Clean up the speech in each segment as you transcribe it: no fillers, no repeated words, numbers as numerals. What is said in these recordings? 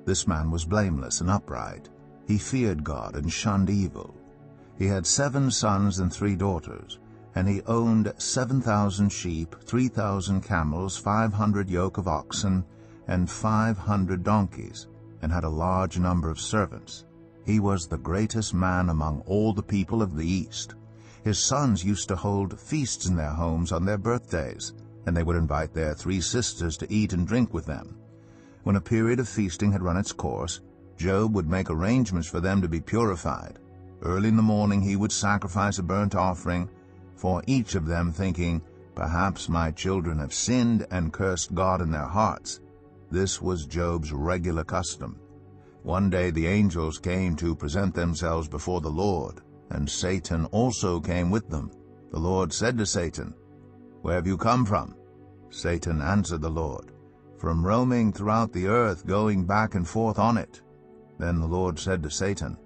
This man was blameless and upright. He feared God and shunned evil. He had 7 sons and 3 daughters, and he owned 7,000 sheep, 3,000 camels, 500 yoke of oxen, and 500 donkeys, and had a large number of servants. He was the greatest man among all the people of the East. His sons used to hold feasts in their homes on their birthdays, and they would invite their 3 sisters to eat and drink with them. When a period of feasting had run its course, Job would make arrangements for them to be purified. Early in the morning he would sacrifice a burnt offering for each of them, thinking, "Perhaps my children have sinned and cursed God in their hearts." This was Job's regular custom. One day the angels came to present themselves before the Lord, and Satan also came with them. The Lord said to Satan, "Where have you come from?" Satan answered the Lord, "From roaming throughout the earth, going back and forth on it." Then the Lord said to Satan,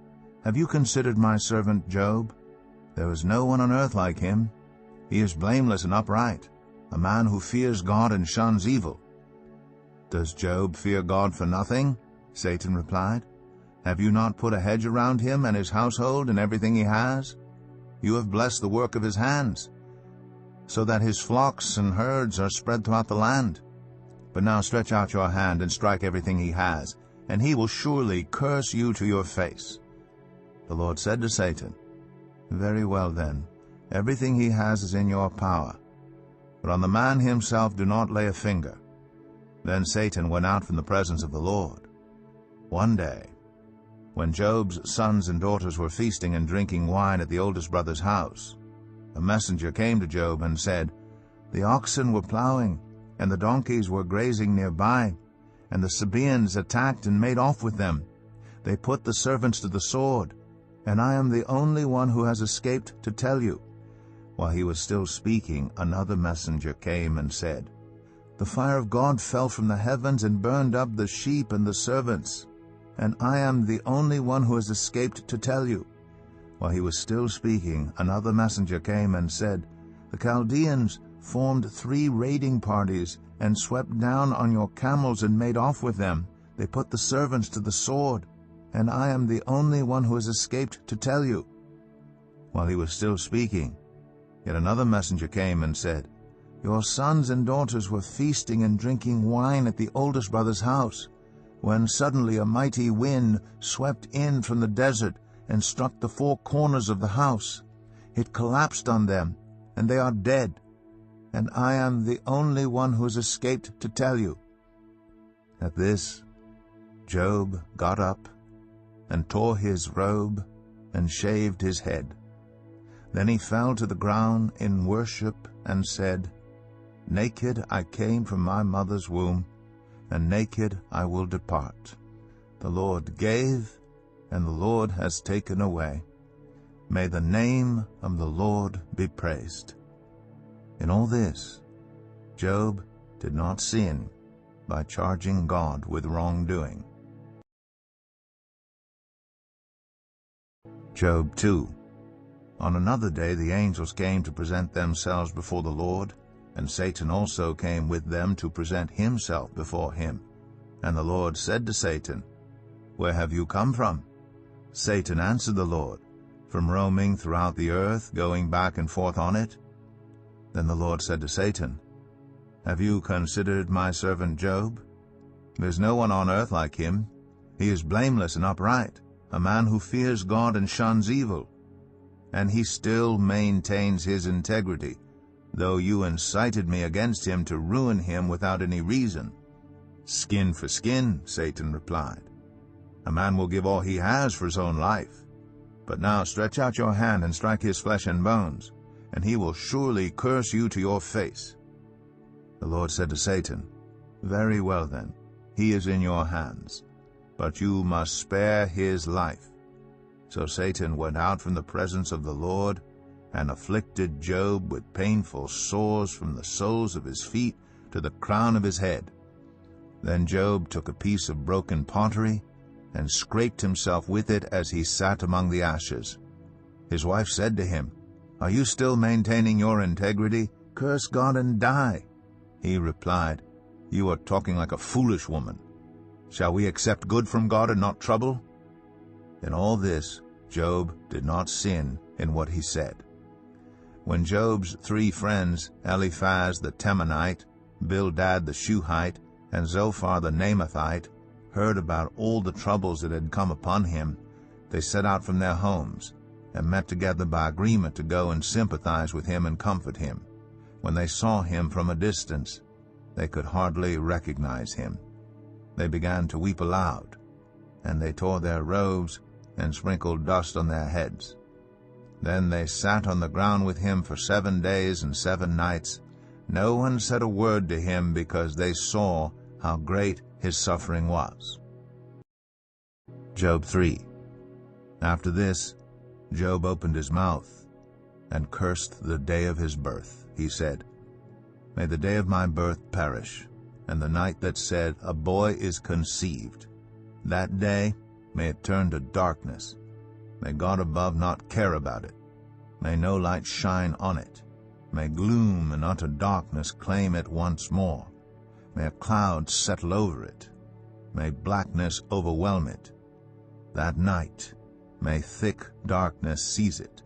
"Have you considered my servant Job? There is no one on earth like him. He is blameless and upright, a man who fears God and shuns evil." "Does Job fear God for nothing?" Satan replied. "Have you not put a hedge around him and his household and everything he has? You have blessed the work of his hands, so that his flocks and herds are spread throughout the land. But now stretch out your hand and strike everything he has, and he will surely curse you to your face." The Lord said to Satan, "Very well then, everything he has is in your power, but on the man himself do not lay a finger." Then Satan went out from the presence of the Lord. One day, when Job's sons and daughters were feasting and drinking wine at the oldest brother's house, a messenger came to Job and said, "The oxen were plowing, and the donkeys were grazing nearby, and the Sabaeans attacked and made off with them. They put the servants to the sword, and I am the only one who has escaped to tell you." While he was still speaking, another messenger came and said, "The fire of God fell from the heavens and burned up the sheep and the servants, and I am the only one who has escaped to tell you." While he was still speaking, another messenger came and said, "The Chaldeans formed 3 raiding parties and swept down on your camels and made off with them. They put the servants to the sword, and I am the only one who has escaped to tell you." While he was still speaking, yet another messenger came and said, "Your sons and daughters were feasting and drinking wine at the oldest brother's house, when suddenly a mighty wind swept in from the desert and struck the 4 corners of the house. It collapsed on them, and they are dead, and I am the only one who has escaped to tell you." At this, Job got up and tore his robe and shaved his head. Then he fell to the ground in worship and said, "Naked I came from my mother's womb, and naked I will depart. The Lord gave, and the Lord has taken away. May the name of the Lord be praised." In all this, Job did not sin by charging God with wrongdoing. Job 2. On another day the angels came to present themselves before the Lord, and Satan also came with them to present himself before him. And the Lord said to Satan, "Where have you come from?" Satan answered the Lord, "From roaming throughout the earth, going back and forth on it." Then the Lord said to Satan, "Have you considered my servant Job? There is no one on earth like him. He is blameless and upright, a man who fears God and shuns evil. And he still maintains his integrity, though you incited me against him to ruin him without any reason." "Skin for skin," Satan replied. "A man will give all he has for his own life. But now stretch out your hand and strike his flesh and bones, and he will surely curse you to your face." The Lord said to Satan, "Very well then, he is in your hands, but you must spare his life." So Satan went out from the presence of the Lord, and afflicted Job with painful sores from the soles of his feet to the crown of his head. Then Job took a piece of broken pottery and scraped himself with it as he sat among the ashes. His wife said to him, "Are you still maintaining your integrity? Curse God and die." He replied, "You are talking like a foolish woman." Shall we accept good from God and not trouble?" In all this, Job did not sin in what he said. When Job's 3 friends, Eliphaz the Temanite, Bildad the Shuhite, and Zophar the Naamathite, heard about all the troubles that had come upon him, they set out from their homes and met together by agreement to go and sympathize with him and comfort him. When they saw him from a distance, they could hardly recognize him. They began to weep aloud, and they tore their robes and sprinkled dust on their heads. Then they sat on the ground with him for 7 days and 7 nights. No one said a word to him, because they saw how great his suffering was. Job 3. After this, Job opened his mouth and cursed the day of his birth. He said, "May the day of my birth perish, and the night that said, 'A boy is conceived.' That day, may it turn to darkness. May God above not care about it. May no light shine on it. May gloom and utter darkness claim it once more. May a cloud settle over it. May blackness overwhelm it. That night, may thick darkness seize it.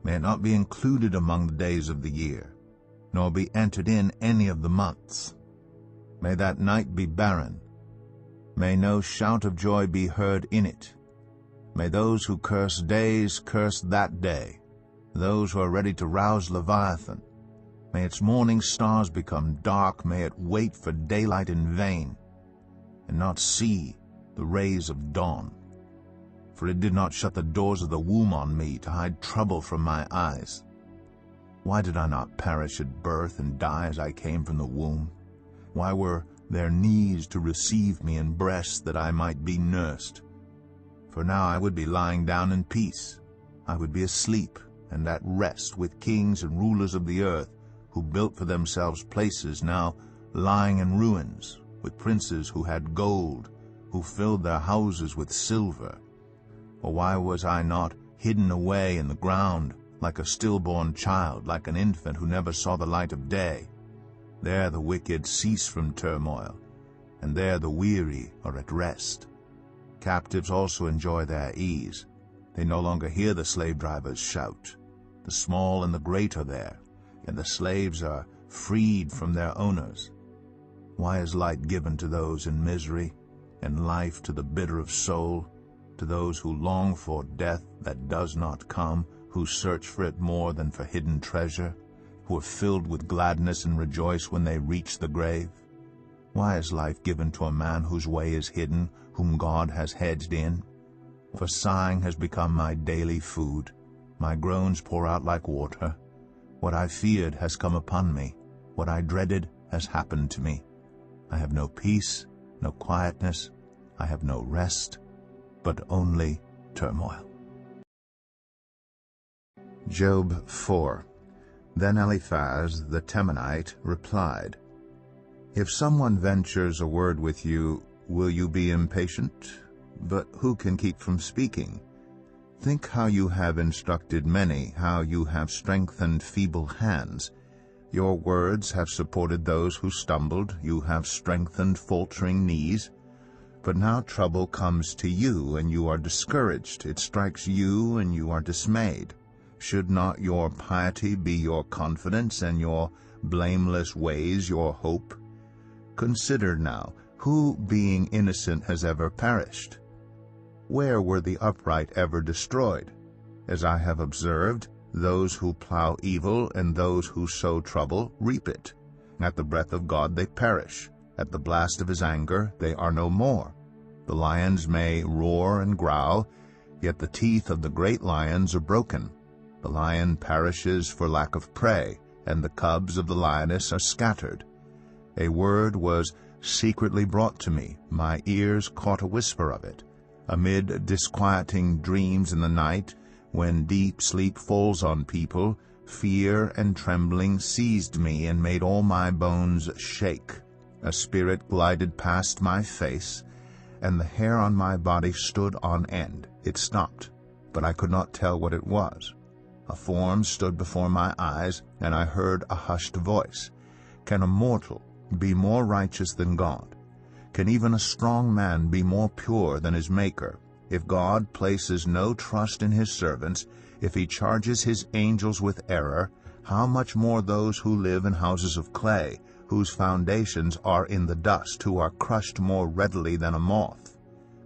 May it not be included among the days of the year, nor be entered in any of the months. May that night be barren. May no shout of joy be heard in it. May those who curse days curse that day, those who are ready to rouse Leviathan. May its morning stars become dark. May it wait for daylight in vain, and not see the rays of dawn. For it did not shut the doors of the womb on me to hide trouble from my eyes. Why did I not perish at birth and die as I came from the womb? Why were there knees to receive me and breasts that I might be nursed? For now I would be lying down in peace. I would be asleep and at rest with kings and rulers of the earth, who built for themselves places, now lying in ruins, with princes who had gold, who filled their houses with silver. Or why was I not hidden away in the ground, like a stillborn child, like an infant who never saw the light of day? There the wicked cease from turmoil, and there the weary are at rest. Captives also enjoy their ease. They no longer hear the slave-drivers shout. The small and the great are there, and the slaves are freed from their owners. Why is light given to those in misery, and life to the bitter of soul, to those who long for death that does not come, who search for it more than for hidden treasure, who are filled with gladness and rejoice when they reach the grave? Why is life given to a man whose way is hidden, whom God has hedged in? For sighing has become my daily food. My groans pour out like water. What I feared has come upon me. What I dreaded has happened to me. I have no peace, no quietness. I have no rest, but only turmoil." Job 4. Then Eliphaz the Temanite replied, "If someone ventures a word with you, will you be impatient? But who can keep from speaking? Think how you have instructed many, how you have strengthened feeble hands. Your words have supported those who stumbled. You have strengthened faltering knees. But now trouble comes to you, and you are discouraged. It strikes you, and you are dismayed. Should not your piety be your confidence, and your blameless ways your hope? Consider now, who being innocent has ever perished? Where were the upright ever destroyed? As I have observed, those who plow evil and those who sow trouble reap it. At the breath of God they perish. At the blast of his anger they are no more. The lions may roar and growl, yet the teeth of the great lions are broken. The lion perishes for lack of prey, and the cubs of the lioness are scattered. A word was secretly brought to me. My ears caught a whisper of it. Amid disquieting dreams in the night, when deep sleep falls on people, fear and trembling seized me and made all my bones shake. A spirit glided past my face, and the hair on my body stood on end. It stopped, but I could not tell what it was. A form stood before my eyes, and I heard a hushed voice. Can a mortal be more righteous than God? Can even a strong man be more pure than his Maker? If God places no trust in his servants, if he charges his angels with error, how much more those who live in houses of clay, whose foundations are in the dust, who are crushed more readily than a moth?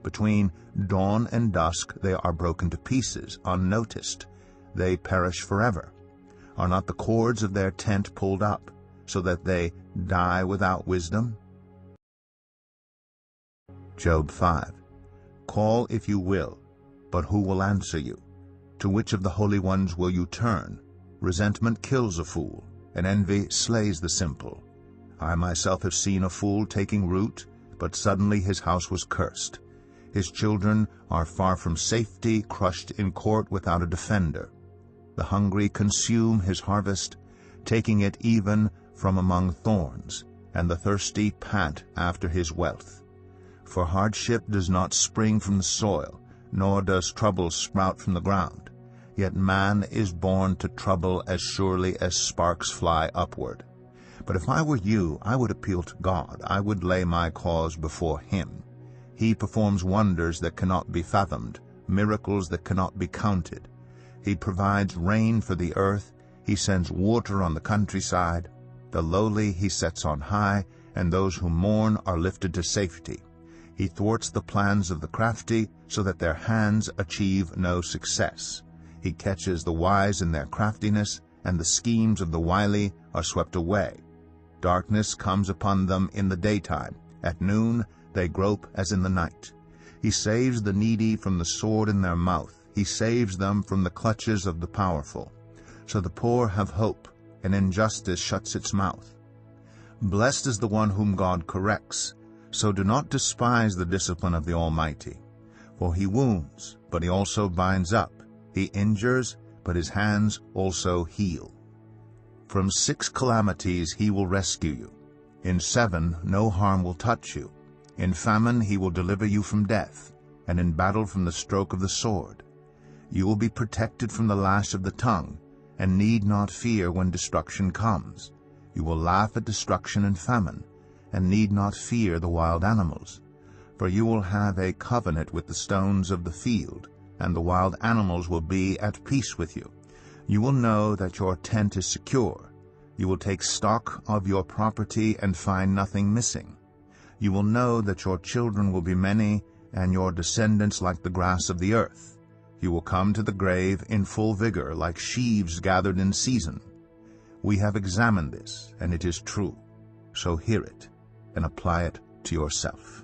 Between dawn and dusk they are broken to pieces, unnoticed. They perish forever. Are not the cords of their tent pulled up, so that they die without wisdom? Job 5. Call if you will, but who will answer you? To which of the holy ones will you turn? Resentment kills a fool, and envy slays the simple. I myself have seen a fool taking root, but suddenly his house was cursed. His children are far from safety, crushed in court without a defender. The hungry consume his harvest, taking it even from among thorns, and the thirsty pant after his wealth. For hardship does not spring from the soil, nor does trouble sprout from the ground. Yet man is born to trouble as surely as sparks fly upward. But if I were you, I would appeal to God. I would lay my cause before him. He performs wonders that cannot be fathomed, miracles that cannot be counted. He provides rain for the earth. He sends water on the countryside. The lowly he sets on high, and those who mourn are lifted to safety. He thwarts the plans of the crafty, so that their hands achieve no success. He catches the wise in their craftiness, and the schemes of the wily are swept away. Darkness comes upon them in the daytime. At noon they grope as in the night. He saves the needy from the sword in their mouth. He saves them from the clutches of the powerful. So the poor have hope, and injustice shuts its mouth. Blessed is the one whom God corrects. So do not despise the discipline of the Almighty. For he wounds, but he also binds up. He injures, but his hands also heal. From 6 calamities he will rescue you. In 7 no harm will touch you. In famine he will deliver you from death, and in battle from the stroke of the sword. You will be protected from the lash of the tongue, and need not fear when destruction comes. You will laugh at destruction and famine, and need not fear the wild animals. For you will have a covenant with the stones of the field, and the wild animals will be at peace with you. You will know that your tent is secure. You will take stock of your property and find nothing missing. You will know that your children will be many, and your descendants like the grass of the earth. You will come to the grave in full vigor, like sheaves gathered in season. We have examined this, and it is true. So hear it, and apply it to yourself.